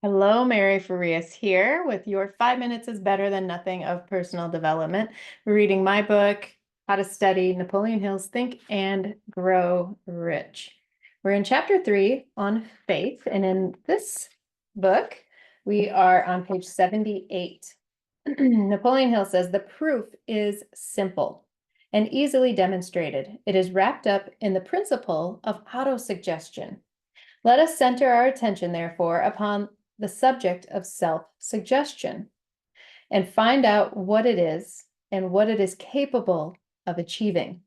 Hello, Mary Farias here with your 5 minutes is better than nothing of personal development. We're reading my book, How to Study Napoleon Hill's Think and Grow Rich. We're in chapter 3 on faith, and in this book, we are on page 78. Napoleon Hill says the proof is simple and easily demonstrated. It is wrapped up in the principle of autosuggestion. Let us center our attention, therefore, upon the subject of self-suggestion and find out what it is and what it is capable of achieving.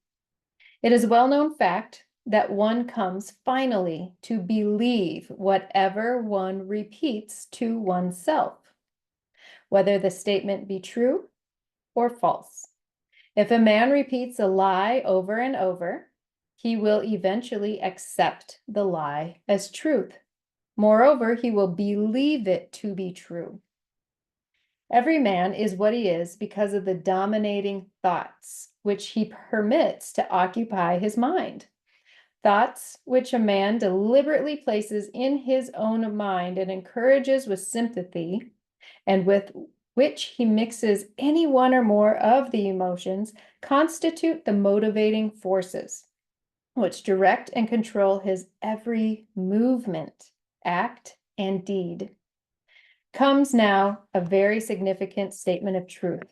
It is a well-known fact that one comes finally to believe whatever one repeats to oneself, whether the statement be true or false. If a man repeats a lie over and over, he will eventually accept the lie as truth. Moreover, he will believe it to be true. Every man is what he is because of the dominating thoughts which he permits to occupy his mind. Thoughts which a man deliberately places in his own mind and encourages with sympathy, and with which he mixes any one or more of the emotions, constitute the motivating forces which direct and control his every movement, act, and deed. Comes now a very significant statement of truth.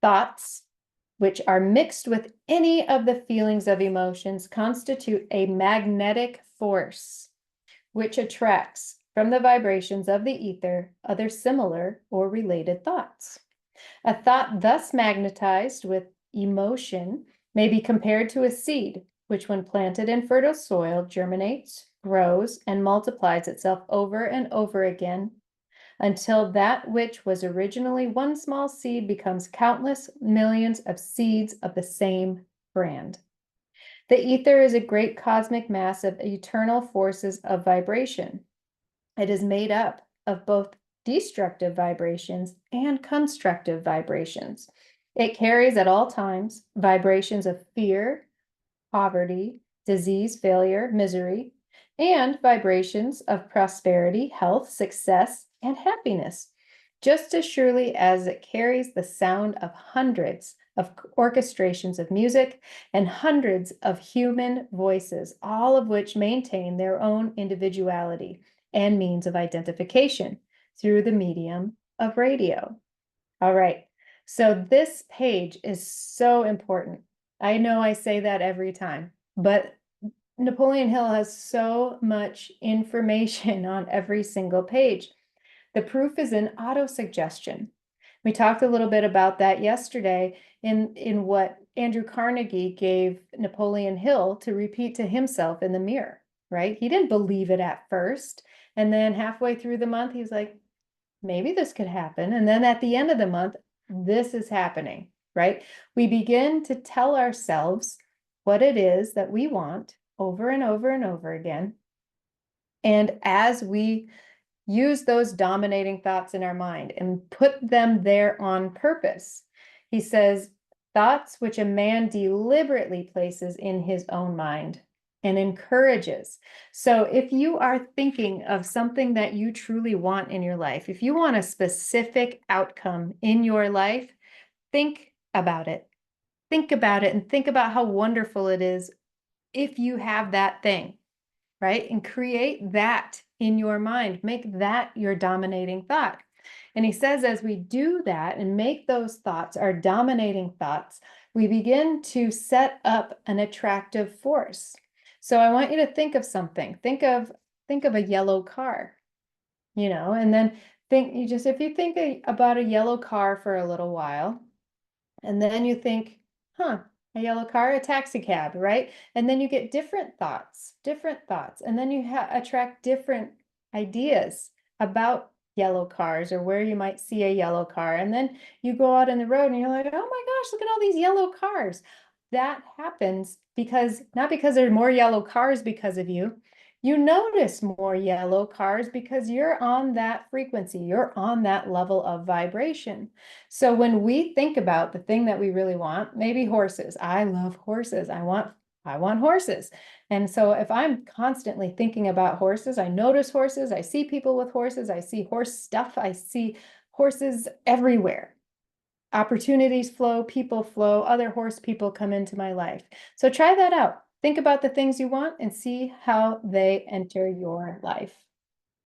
Thoughts, which are mixed with any of the feelings of emotions, constitute a magnetic force, which attracts from the vibrations of the ether other similar or related thoughts. A thought thus magnetized with emotion may be compared to a seed, which when planted in fertile soil germinates, grows, and multiplies itself over and over again until that which was originally one small seed becomes countless millions of seeds of the same brand. The ether is a great cosmic mass of eternal forces of vibration. It is made up of both destructive vibrations and constructive vibrations. It carries at all times vibrations of fear, poverty, disease, failure, misery, and vibrations of prosperity, health, success, and happiness, just as surely as it carries the sound of hundreds of orchestrations of music and hundreds of human voices, all of which maintain their own individuality and means of identification through the medium of radio. All right, so this page is so important. I know I say that every time, but Napoleon Hill has so much information on every single page. The proof is in autosuggestion. We talked a little bit about that yesterday in what Andrew Carnegie gave Napoleon Hill to repeat to himself in the mirror, right? He didn't believe it at first. And then halfway through the month, he was like, maybe this could happen. And then at the end of the month, this is happening, right? We begin to tell ourselves what it is that we want over and over and over again. And as we use those dominating thoughts in our mind and put them there on purpose, he says, thoughts which a man deliberately places in his own mind and encourages. So if you are thinking of something that you truly want in your life, if you want a specific outcome in your life, think about it. Think about it and think about how wonderful it is if you have that thing, right? And create that in your mind. Make that your dominating thought. And he says, as we do that and make those thoughts our dominating thoughts, we begin to set up an attractive force. So I want you to think of something. Think of a yellow car, and then if you think about a yellow car for a little while, and then you think, a yellow car, a taxi cab, right? And then you get different thoughts, and then you attract different ideas about yellow cars or where you might see a yellow car. And then you go out in the road and you're like, oh my gosh, look at all these yellow cars. That happens not because there are more yellow cars because of you. You notice more yellow cars because you're on that frequency, you're on that level of vibration. So when we think about the thing that we really want, maybe horses. I love horses. I want I want horses. And so if I'm constantly thinking about horses, I notice horses, I see people with horses, I see horse stuff, I see horses everywhere. Opportunities flow, people flow, other horse people come into my life. So try that out. Think about the things you want and see how they enter your life.